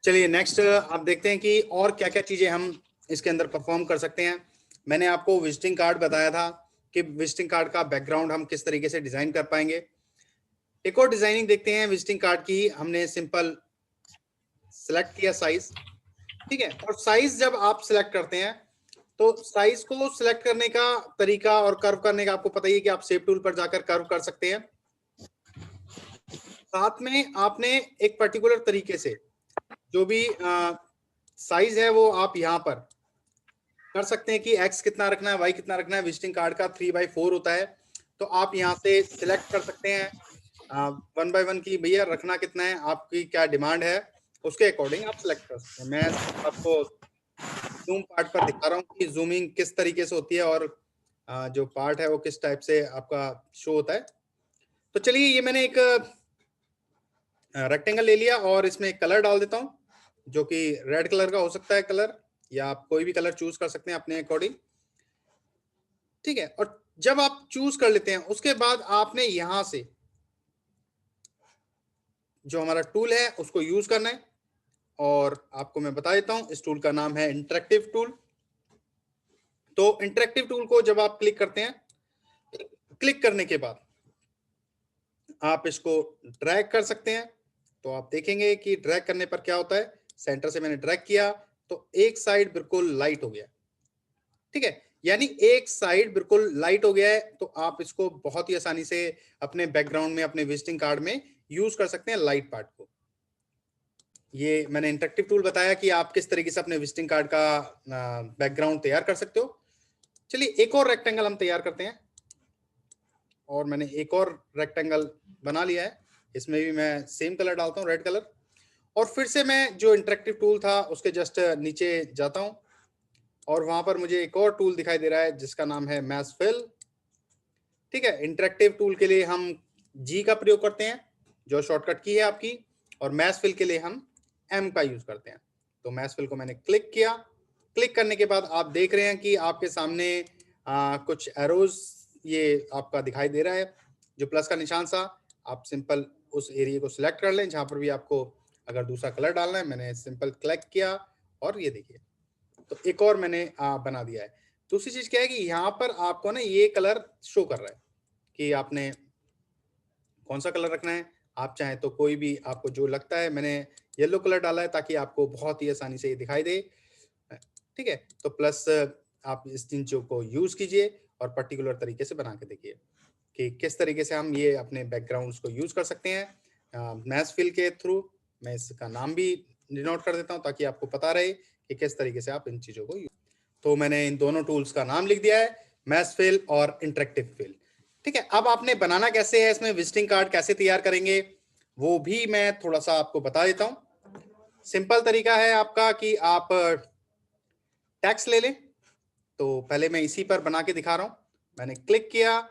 चलिए नेक्स्ट आप देखते हैं कि और क्या क्या चीजें हम इसके अंदर परफॉर्म कर सकते हैं। मैंने आपको विजिटिंग कार्ड बताया था कि विजिटिंग कार्ड का बैकग्राउंड हम किस तरीके से डिजाइन कर पाएंगे। एक और डिजाइनिंग देखते हैं विजिटिंग कार्ड की। हमने सिंपल सिलेक्ट किया साइज, ठीक है। और साइज जब आप सिलेक्ट करते हैं तो साइज को सिलेक्ट करने का तरीका और कर्व करने का आपको पता ही है कि आप शेप टूल पर जाकर कर्व कर सकते हैं। साथ में आपने एक पर्टिकुलर तरीके से जो भी साइज है वो आप यहाँ पर कर सकते हैं कि x कितना रखना है, y कितना रखना है। विजिटिंग कार्ड का 3/4 होता है, तो आप यहाँ से सिलेक्ट कर सकते हैं 1/1 की भैया रखना कितना है, आपकी क्या डिमांड है, उसके अकॉर्डिंग आप सिलेक्ट कर सकते हैं। मैं आपको जूम पार्ट पर दिखा रहा हूँ कि जूमिंग किस तरीके से होती है और जो पार्ट है वो किस टाइप से आपका शो होता है। तो चलिए ये मैंने एक रेक्टेंगल ले लिया और इसमें एक कलर डाल देता हूँ जो कि रेड कलर का हो सकता है कलर, या आप कोई भी कलर चूज कर सकते हैं अपने अकॉर्डिंग, ठीक है। और जब आप चूज कर लेते हैं उसके बाद आपने यहां से जो हमारा टूल है उसको यूज करना है। और आपको मैं बता देता हूं इस टूल का नाम है इंटरेक्टिव टूल। तो इंटरेक्टिव टूल को जब आप क्लिक करते हैं, क्लिक करने के बाद आप इसको ड्रैग कर सकते हैं। तो आप देखेंगे कि ड्रैग करने पर क्या होता है, सेंटर से मैंने ड्रैग किया तो एक साइड बिल्कुल लाइट हो गया, ठीक है। यानी एक साइड बिल्कुल लाइट हो गया है। तो आप इसको बहुत ही आसानी से अपने बैकग्राउंड में, अपने विजिटिंग कार्ड में यूज कर सकते हैं लाइट पार्ट को। ये मैंने इंटरेक्टिव टूल बताया कि आप किस तरीके से अपने विजिटिंग कार्ड का बैकग्राउंड तैयार कर सकते हो। चलिए एक और रेक्टेंगल हम तैयार करते हैं। और मैंने एक और रेक्टेंगल बना लिया है, इसमें भी मैं सेम कलर डालता हूँ, रेड कलर। और फिर से मैं जो इंटरेक्टिव टूल था उसके जस्ट नीचे जाता हूँ और वहां पर मुझे एक और टूल दिखाई दे रहा है जिसका नाम है मैश फिल, ठीक है। इंटरेक्टिव टूल के लिए हम जी का प्रयोग करते हैं जो शॉर्टकट की है आपकी, और मैश फिल के लिए हम एम का यूज करते हैं। तो मैश फिल को मैंने क्लिक किया। क्लिक करने के बाद आप देख रहे हैं कि आपके सामने कुछ एरोज ये आपका दिखाई दे रहा है, जो प्लस का निशान सा। आप सिंपल उस एरिया को सिलेक्ट कर लें जहां पर भी आपको अगर दूसरा कलर डालना है। मैंने सिंपल क्लिक किया और ये देखिए, तो एक और मैंने बना दिया है। दूसरी चीज क्या है कि यहाँ पर आपको ना ये कलर शो कर रहा है कि आपने कौन सा कलर रखना है। आप चाहें तो कोई भी आपको जो लगता है, मैंने येलो कलर डाला है ताकि आपको बहुत ही आसानी से ये दिखाई दे, ठीक है। तो प्लस आप इस चीजों को यूज कीजिए और पर्टिकुलर तरीके से बना के देखिए कि किस तरीके से हम ये अपने बैकग्राउंड्स को यूज कर सकते हैं मैश फिल के थ्रू। मैं इसका नाम भी डिनोट कर देता हूं ताकि आपको पता रहे कि किस तरीके से आप इन चीजों को यूज। तो मैंने इन दोनों टूल्स का नाम लिख दिया है, मैश फिल और इंटरेक्टिव फिल, ठीक है। अब आपने बनाना कैसे है, इसमें विजिटिंग कार्ड कैसे तैयार करेंगे वो भी मैं थोड़ा सा आपको बता देता हूं। सिंपल तरीका है आपका कि आप टैक्स ले लें। तो पहले मैं इसी पर बना के दिखा रहा हूं। मैंने क्लिक किया,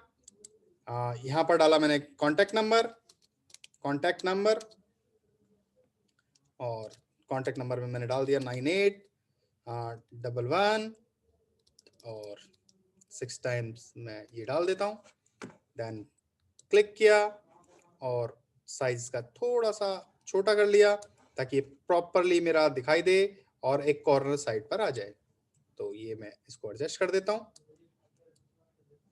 यहां पर डाला मैंने कॉन्टैक्ट नंबर और कॉन्टैक्ट नंबर में मैंने डाल दिया 9811 और 6 टाइम्स मैं ये डाल देता हूं। देन क्लिक किया और साइज का थोड़ा सा छोटा कर लिया ताकि प्रॉपरली मेरा दिखाई दे और एक कॉर्नर साइड पर आ जाए। तो ये मैं इसको एडजस्ट कर देता हूँ,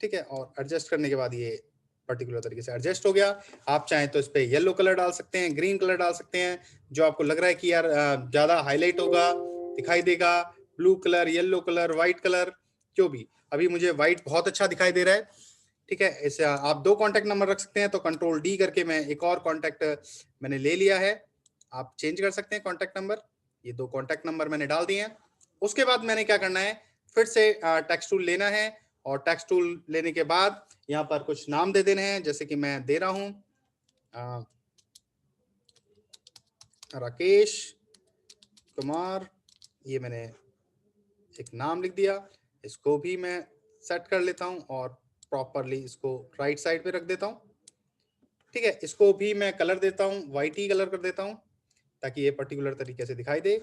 ठीक है। और एडजस्ट करने के बाद ये पर्टिकुलर तरीके से एडजस्ट हो गया। आप चाहें तो इस पे येलो कलर डाल सकते हैं, ग्रीन कलर डाल सकते हैं, जो आपको लग रहा है कि यार ज्यादा हाईलाइट होगा, दिखाई देगा। Blue colour, yellow colour, white colour, जो भी। अभी मुझे व्हाइट बहुत अच्छा दिखाई दे रहा है, ठीक है। इसे आप 2 कॉन्टैक्ट नंबर रख सकते हैं। तो कंट्रोल डी करके मैं एक और कॉन्टैक्ट मैंने ले लिया है। आप चेंज कर सकते हैं कॉन्टैक्ट नंबर। ये 2 कॉन्टैक्ट नंबर मैंने डाल दिए हैं। उसके बाद मैंने क्या करना है, फिर से टेक्स्ट टूल लेना है और टेक्स्ट टूल लेने के बाद यहाँ पर कुछ नाम दे देने हैं, जैसे कि मैं दे रहा हूँ राकेश कुमार। ये मैंने एक नाम लिख दिया। इसको भी मैं सेट कर लेता हूँ और प्रॉपरली इसको राइट साइड पे रख देता हूँ, ठीक है। इसको भी मैं कलर देता हूँ, वाइट ही कलर कर देता हूँ ताकि ये पर्टिकुलर तरीके से दिखाई दे।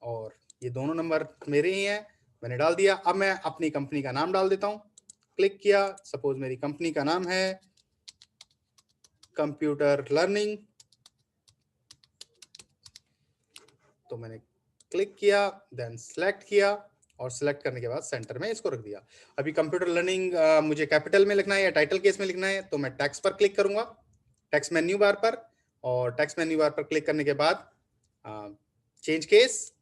और ये दोनों नंबर मेरे ही हैं, मैंने डाल दिया। अब मैं अपनी कंपनी का नाम डाल देता हूँ। क्लिक किया, सपोज मेरी कंपनी का नाम है कंप्यूटर लर्निंग। तो मैंने क्लिक किया, देन सेलेक्ट किया और सिलेक्ट करने के बाद सेंटर में इसको रख दिया। अभी कंप्यूटर लर्निंग मुझे कैपिटल में लिखना है या टाइटल केस में लिखना है, तो मैं टेक्स्ट पर क्लिक करूंगा, टेक्स्ट मेन्यू बार पर, और टेक्स्ट मेन्यू बार पर क्लिक करने के बाद change case,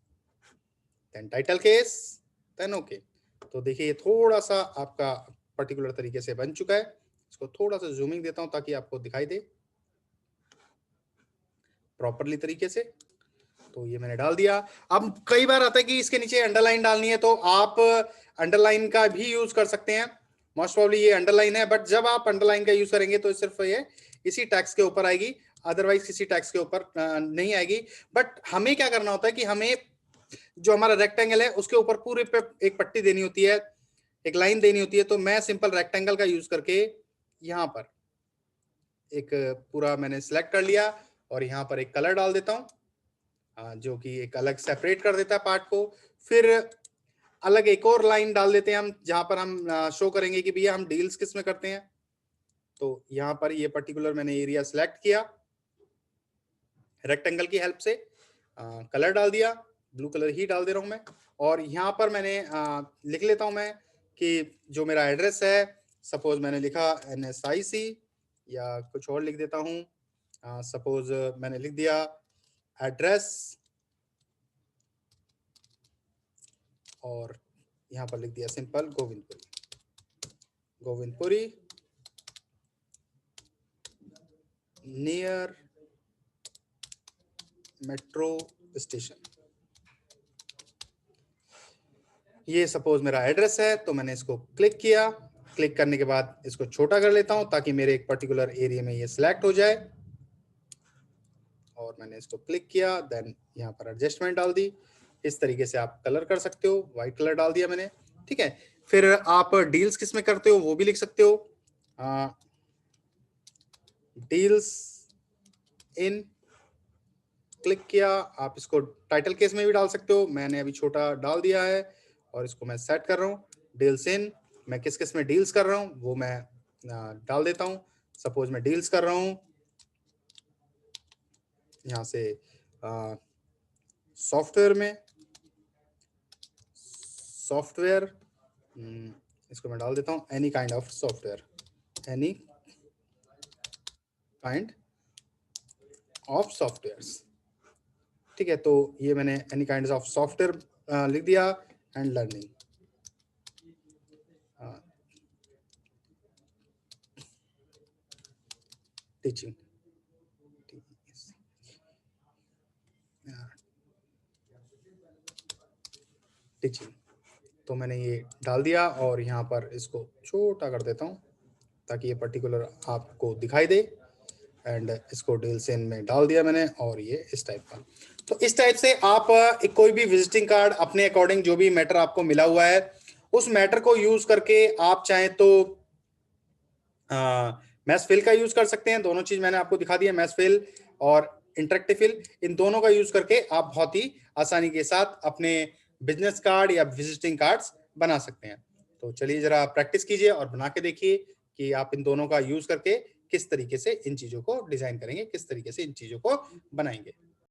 then title case, then okay. तो देखिए ये थोड़ा सा आपका पर्टिकुलर तरीके से बन चुका है। इसको थोड़ा सा जूमिंग देता हूं ताकि आपको दिखाई दे प्रॉपरली तरीके से। तो ये मैंने डाल दिया। अब कई बार आता है कि इसके नीचे अंडरलाइन डालनी है, तो आप अंडरलाइन का भी यूज कर सकते हैं। मोस्ट प्रॉब्ली ये अंडरलाइन है, बट जब आप अंडरलाइन का यूज करेंगे तो सिर्फ ये इसी टैक्स के ऊपर आएगी, अदरवाइज किसी टैक्स के ऊपर नहीं आएगी। बट हमें क्या करना होता है कि हमें जो हमारा रेक्टेंगल है उसके ऊपर पूरे पे एक पट्टी देनी होती है, एक लाइन देनी होती है। तो मैं सिंपल रेक्टेंगल का यूज करके यहाँ पर एक पूरा मैंने सिलेक्ट कर लिया और यहाँ पर एक कलर डाल देता हूँ जो कि एक अलग सेपरेट कर देता है पार्ट को। फिर अलग एक और लाइन डाल देते हैं हम, जहां पर हम शो करेंगे कि भैया हम डील्स किस में करते हैं। तो यहाँ पर ये पर्टिकुलर मैंने एरिया सिलेक्ट किया रेक्टेंगल की हेल्प से, कलर डाल दिया, ब्लू कलर ही डाल दे रहा हूं मैं। और यहाँ पर मैंने लिख लेता हूं मैं कि जो मेरा एड्रेस है, सपोज मैंने लिखा NSIC या कुछ और लिख देता हूं। सपोज मैंने लिख दिया एड्रेस और यहाँ पर लिख दिया simple Govindpuri near metro station. ये सपोज मेरा एड्रेस है, तो मैंने इसको क्लिक किया। क्लिक करने के बाद इसको छोटा कर लेता हूं ताकि मेरे एक पर्टिकुलर एरिया में ये सिलेक्ट हो जाए। और मैंने इसको क्लिक किया, देन यहाँ पर एडजस्टमेंट डाल दी। इस तरीके से आप कलर कर सकते हो, व्हाइट कलर डाल दिया मैंने, ठीक है। फिर आप डील्स किस में करते हो वो भी लिख सकते हो, डील्स इन, क्लिक किया। आप इसको टाइटल केस में भी डाल सकते हो, मैंने अभी छोटा डाल दिया है और इसको मैं सेट कर रहा हूँ। डील्स इन, मैं किस किस में डील्स कर रहा हूँ वो मैं डाल देता हूँ। सपोज मैं डील्स कर रहा हूँ यहाँ से सॉफ्टवेयर में, सॉफ्टवेयर, इसको मैं डाल देता हूँ any kind of software, any kind of softwares, ठीक है। तो ये मैंने एनी काइंड ऑफ सॉफ्टवेयर लिख दिया एंड लर्निंग, टीचिंग, टीचिंग। तो मैंने ये डाल दिया और यहाँ पर इसको छोटा कर देता हूँ ताकि ये पर्टिकुलर आपको दिखाई दे। एंड इसको डील्स इन में डाल दिया मैंने और ये इस टाइप का। तो इस टाइप से आप कोई भी विजिटिंग कार्ड अपने अकॉर्डिंग जो भी मैटर आपको मिला हुआ है उस मैटर को यूज करके आप चाहें तो मैथ फिल का यूज कर सकते हैं। दोनों चीज मैंने आपको दिखा दिया, मैथ फिल और इंटरेक्टिव फिल, इन दोनों का यूज करके आप बहुत ही आसानी के साथ अपने बिजनेस कार्ड या विजिटिंग कार्ड्स बना सकते हैं। तो चलिए जरा प्रैक्टिस कीजिए और बना के देखिए कि आप इन दोनों का यूज करके किस तरीके से इन चीजों को डिजाइन करेंगे, किस तरीके से इन चीजों को बनाएंगे।